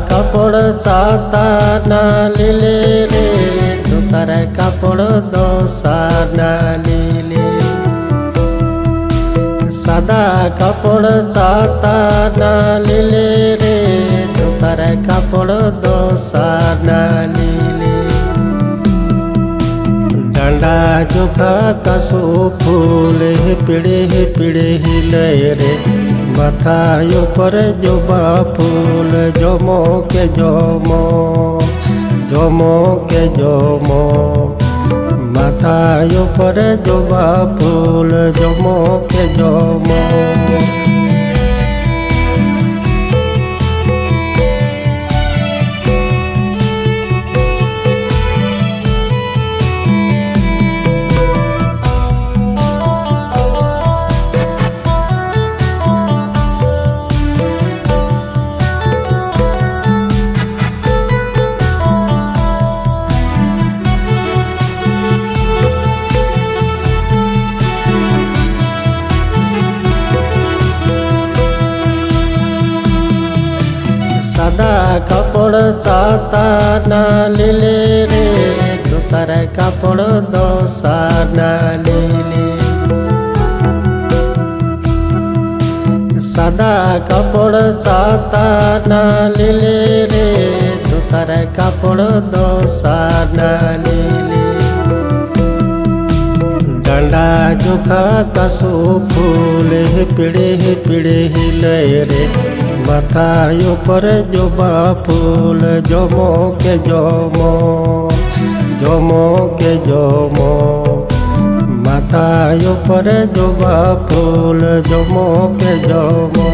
कापड़ साता ना लीले रे, दूसरा कापड़ दोसा ना लीले। सादा कापड़ साता ना लीले रे, दूसरा कापड़ दोसा ना लीले। डांडा जोखा कसो फूल पीड़े पीड़े हिले रे, माथा ऊपर जोबा फूल जोमो के जोमो, जोमो के जोमो। माथा ऊपर जोबा फूल जोमो के जोमो। सादा कापड़ साता ना लीले रे, दूसरा कापड़ दोसा ना लीले। सादा कापड़ साता ना लीले रे, दूसरा कापड़ दोसा ना लीले। डांडा जोखा कसो फूल पीड़े पीड़े हिले रे, माथा ऊपर जोबा फूल जोमो के जोमो, जोमो के जोमो। माथा ऊपर जोबा फूल जोमो के जोमो।